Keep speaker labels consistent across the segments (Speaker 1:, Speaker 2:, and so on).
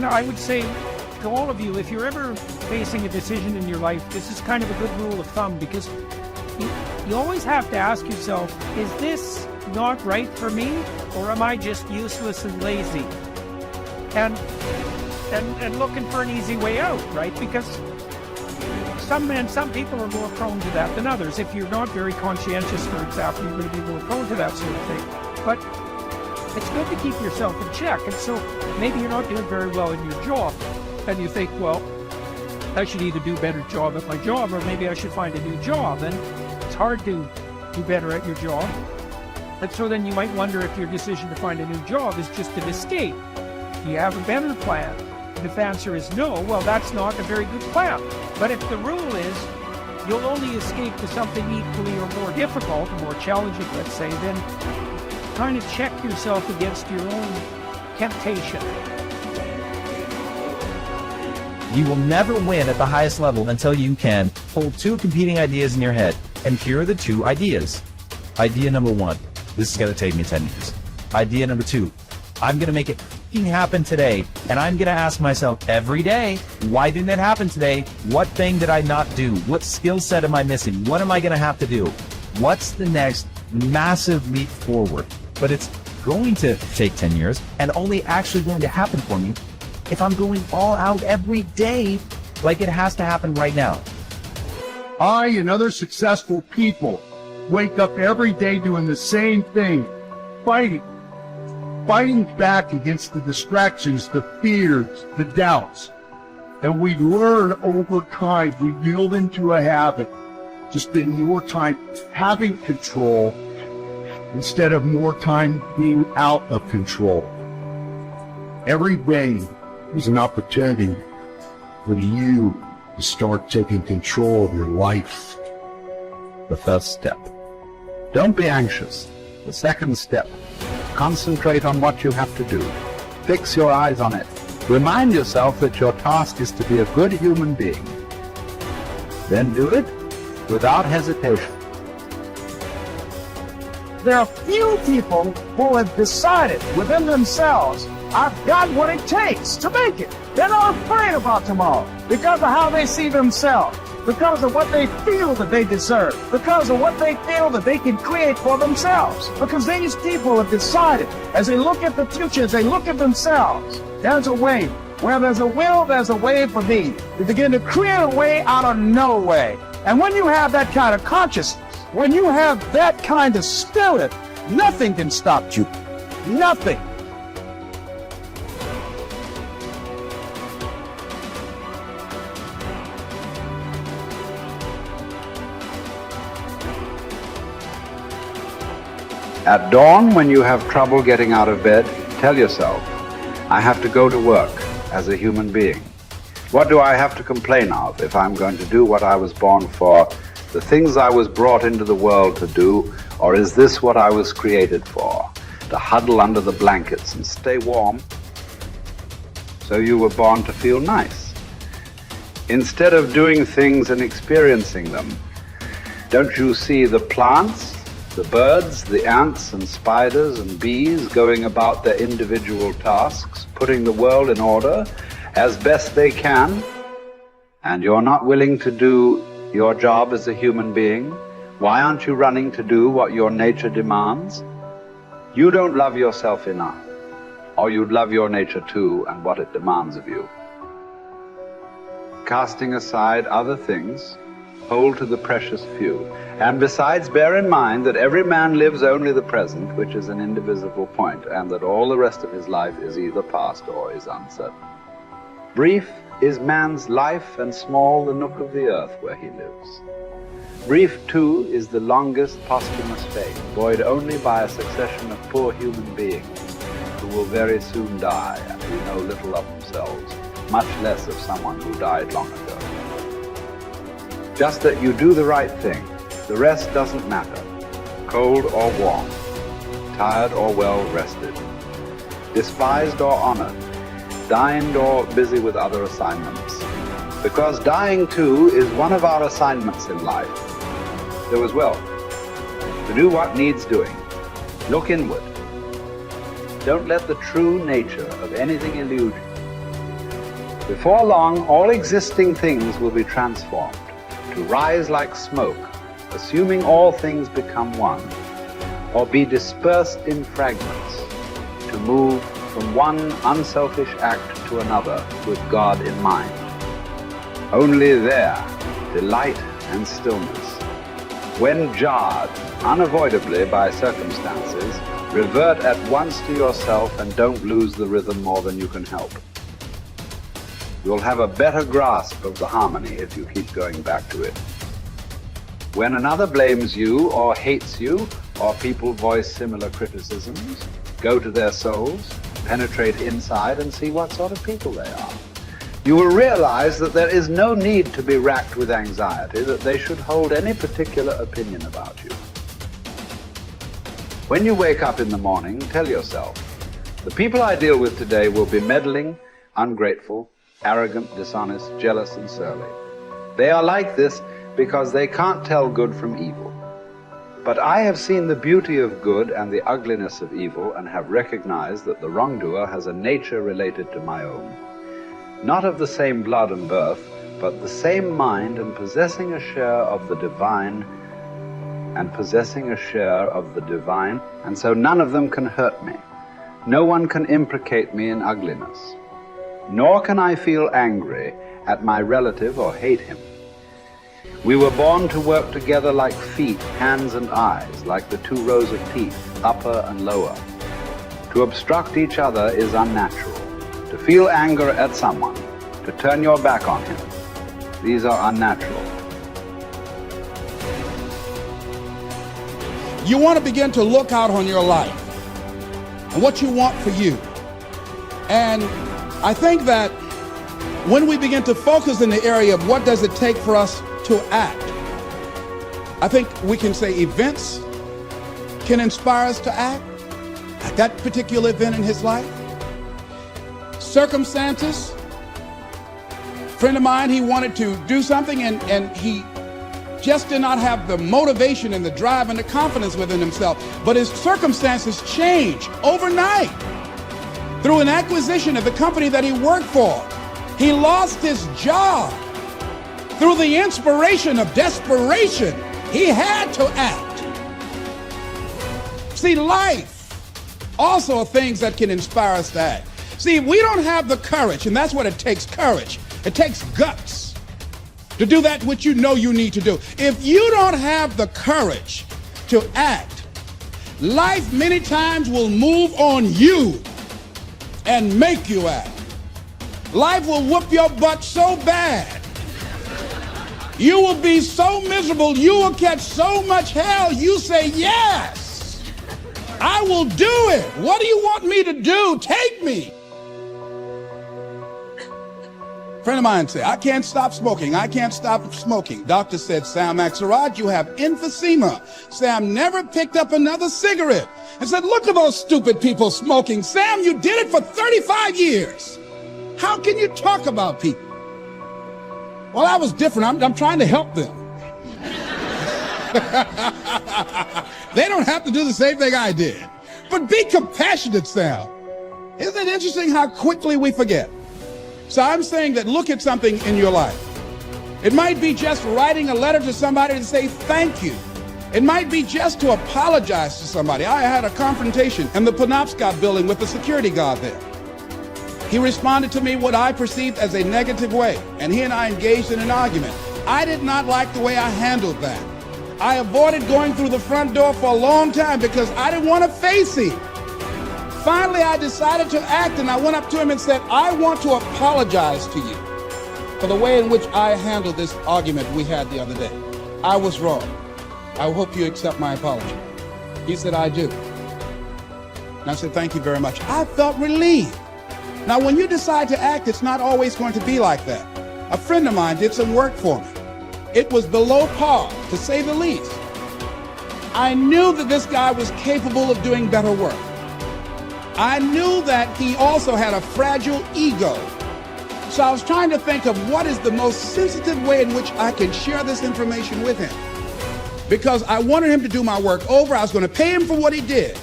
Speaker 1: And I would say to all of you, if you're ever facing a decision in your life, this is kind of a good rule of thumb, because you always have to ask yourself, is this not right for me, or am I just useless and lazy? And looking for an easy way out, right? Because some people are more prone to that than others. If you're not very conscientious, for example, you're going to be more prone to that sort of thing. But it's good to keep yourself in check. And so maybe you're not doing very well in your job, and you think, well, I should either do a better job at my job, or maybe I should find a new job. And it's hard to do better at your job. And so then you might wonder if your decision to find a new job is just an escape. Do you have a better plan? And if the answer is no, well, that's not a very good plan. But if the rule is you'll only escape to something equally or more difficult, or more challenging, let's say, then kind of check yourself against your own temptation.
Speaker 2: You will never win at the highest level until you can hold two competing ideas in your head. And here are the two ideas. Idea number one, this is going to take me 10 years. Idea number two, I'm going to make it happen today. And I'm going to ask myself every day, why didn't it happen today? What thing did I not do? What skill set am I missing? What am I going to have to do? What's the next massive leap forward? But it's going to take 10 years and only actually going to happen for me if I'm going all out every day, like it has to happen right now.
Speaker 3: I and other successful people wake up every day doing the same thing, fighting back against the distractions, the fears, the doubts. And we learn over time, we build into a habit to spend more time having control instead of more time being out of control. Every day is an opportunity for you to start taking control of your life.
Speaker 4: The first step. Don't be anxious. The second step. Concentrate on what you have to do. Fix your eyes on it. Remind yourself that your task is to be a good human being. Then do it without hesitation.
Speaker 5: There are few people who have decided within themselves, I've got what it takes to make it. They're not afraid about tomorrow because of how they see themselves, because of what they feel that they deserve, because of what they feel that they can create for themselves. Because these people have decided, as they look at the future, as they look at themselves, there's a way. Where there's a will, there's a way for me. To begin to create a way out of no way. And when you have that kind of consciousness, when you have that kind of spirit, nothing can stop you. Nothing.
Speaker 4: At dawn, when you have trouble getting out of bed, tell yourself, I have to go to work as a human being. What do I have to complain of if I'm going to do what I was born for, the things I was brought into the world to do, or is this what I was created for? To huddle under the blankets and stay warm? So you were born to feel nice. Instead of doing things and experiencing them, don't you see the plants, the birds, the ants and spiders and bees going about their individual tasks, putting the world in order as best they can? And you're not willing to do your job as a human being? Why aren't you running to do what your nature demands? You don't love yourself enough, or you'd love your nature too and what it demands of you. Casting aside other things, hold to the precious few. And besides, bear in mind that every man lives only the present, which is an indivisible point, and that all the rest of his life is either past or is uncertain. Brief is man's life, and small the nook of the earth where he lives. Brief, too, is the longest posthumous fate, buoyed only by a succession of poor human beings who will very soon die and who know little of themselves, much less of someone who died long ago. Just that you do the right thing. The rest doesn't matter, cold or warm, tired or well rested, despised or honored, dined or busy with other assignments. Because dying too is one of our assignments in life. So as well, to do what needs doing, look inward. Don't let the true nature of anything elude you. Before long, all existing things will be transformed to rise like smoke, assuming all things become one, or be dispersed in fragments, to move from one unselfish act to another with God in mind. Only there, delight and stillness. When jarred, unavoidably by circumstances, revert at once to yourself and don't lose the rhythm more than you can help. You'll have a better grasp of the harmony if you keep going back to it. When another blames you or hates you, or people voice similar criticisms, go to their souls, penetrate inside and see what sort of people they are. You will realize that there is no need to be racked with anxiety that they should hold any particular opinion about you. When you wake up in the morning, tell yourself, the people I deal with today will be meddling, ungrateful, arrogant, dishonest, jealous, and surly. They are like this because they can't tell good from evil. But I have seen the beauty of good and the ugliness of evil and have recognized that the wrongdoer has a nature related to my own. Not of the same blood and birth, but the same mind and possessing a share of the divine, and so none of them can hurt me. No one can implicate me in ugliness. Nor can I feel angry at my relative or hate him. We were born to work together like feet, hands, and eyes, like the two rows of teeth, upper and lower. To obstruct each other is unnatural. To feel anger at someone, to turn your back on him, these are unnatural.
Speaker 6: You want to begin to look out on your life and what you want for you. And I think that when we begin to focus in the area of what does it take for us to act, I think we can say events can inspire us to act at that particular event in his life. Circumstances. A friend of mine, he wanted to do something and he just did not have the motivation and the drive and the confidence within himself. But his circumstances changed overnight through an acquisition of the company that he worked for. He lost his job. Through the inspiration of desperation, he had to act. See, life also are things that can inspire us to act. See, we don't have the courage, and that's what it takes, courage. It takes guts to do that which you know you need to do. If you don't have the courage to act, life many times will move on you and make you act. Life will whoop your butt so bad. You will be so miserable, you will catch so much hell, you say, yes, I will do it. What do you want me to do? Take me. A friend of mine said, I can't stop smoking. I can't stop smoking. Doctor said, Sam Axelrod, you have emphysema. Sam never picked up another cigarette and said, look at those stupid people smoking. Sam, you did it for 35 years. How can you talk about people? Well, I was different. I'm trying to help them. They don't have to do the same thing I did. But be compassionate, Sam. Isn't it interesting how quickly we forget? So I'm saying that look at something in your life. It might be just writing a letter to somebody to say thank you. It might be just to apologize to somebody. I had a confrontation in the Penobscot building with the security guard there. He responded to me what I perceived as a negative way, and he and I engaged in an argument. I did not like the way I handled that. I avoided going through the front door for a long time because I didn't want to face him. Finally, I decided to act, and I went up to him and said, I want to apologize to you for the way in which I handled this argument we had the other day. I was wrong. I hope you accept my apology. He said, I do. And I said, thank you very much. I felt relieved. Now, when you decide to act, it's not always going to be like that. A friend of mine did some work for me. It was below par, to say the least. I knew that this guy was capable of doing better work. I knew that he also had a fragile ego. So I was trying to think of what is the most sensitive way in which I can share this information with him. Because I wanted him to do my work over. I was going to pay him for what he did.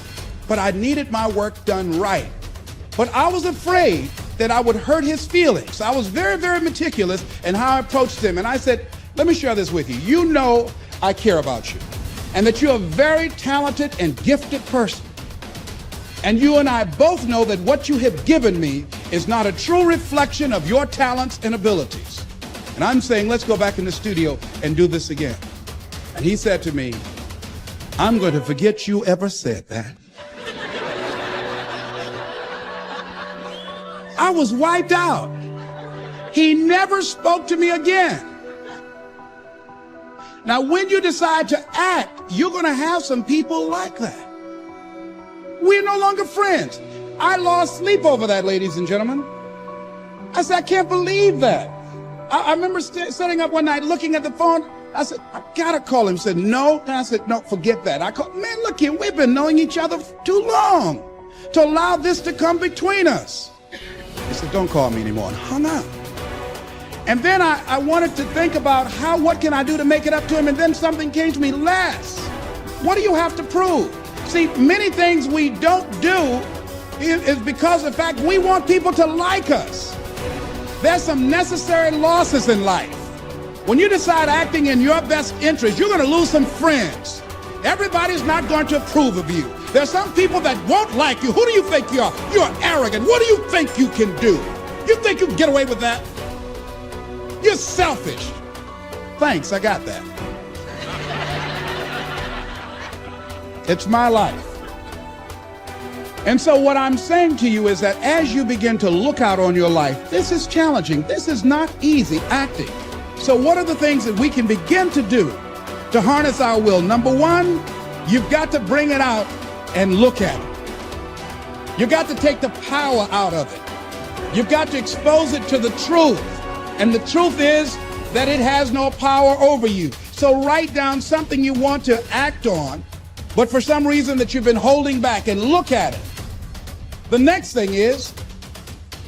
Speaker 6: But I needed my work done right. But I was afraid that I would hurt his feelings. I was very, very meticulous in how I approached him. And I said, let me share this with you. You know I care about you, and that you're a very talented and gifted person. And you and I both know that what you have given me is not a true reflection of your talents and abilities. And I'm saying, let's go back in the studio and do this again. And he said to me, I'm going to forget you ever said that. I was wiped out. He never spoke to me again. Now, when you decide to act, you're going to have some people like that. We're no longer friends. I lost sleep over that, ladies and gentlemen. I said, I can't believe that. I remember sitting up one night looking at the phone. I said, I gotta call him. He said, no. And I said, no, forget that. I called, man, look here, we've been knowing each other for too long to allow this to come between us. He said, don't call me anymore, and hung up. And then I wanted to think about what can I do to make it up to him? And then something came to me, Les, what do you have to prove? See, many things we don't do is because of the fact we want people to like us. There's some necessary losses in life. When you decide acting in your best interest, you're going to lose some friends. Everybody's not going to approve of you. There's some people that won't like you. Who do you think you are? You're arrogant. What do you think you can do? You think you can get away with that? You're selfish. Thanks, I got that. It's my life. And so what I'm saying to you is that as you begin to look out on your life, this is challenging. This is not easy acting. So what are the things that we can begin to do to harness our will? Number one, you've got to bring it out and look at it. You've got to take the power out of it. You've got to expose it to the truth. And the truth is that it has no power over you. So write down something you want to act on, but for some reason that you've been holding back, and look at it. The next thing is,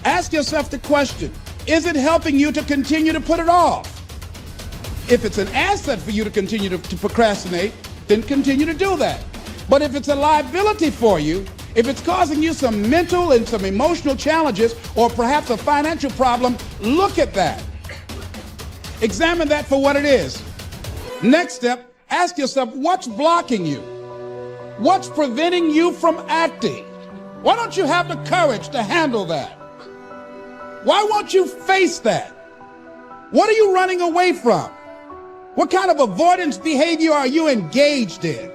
Speaker 6: ask yourself the question, is it helping you to continue to put it off? If it's an asset for you to continue to procrastinate, then continue to do that. But if it's a liability for you, if it's causing you some mental and some emotional challenges, or perhaps a financial problem, look at that. Examine that for what it is. Next step, ask yourself, what's blocking you? What's preventing you from acting? Why don't you have the courage to handle that? Why won't you face that? What are you running away from? What kind of avoidance behavior are you engaged in?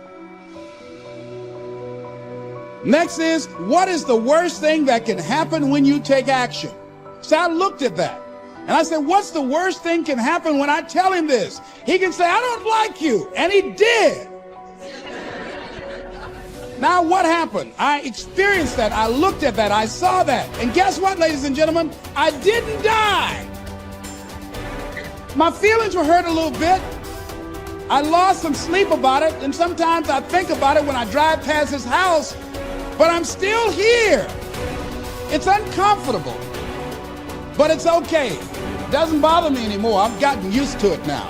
Speaker 6: Next is, what is the worst thing that can happen when you take action? So I looked at that and I said, what's the worst thing can happen when I tell him this? He can say, I don't like you. And he did. Now what happened? I experienced that. I looked at that. I saw that. And guess what, ladies and gentlemen? I didn't die. My feelings were hurt a little bit. I lost some sleep about it. And sometimes I think about it when I drive past his house. But I'm still here. It's uncomfortable. But it's okay. It doesn't bother me anymore. I've gotten used to it now.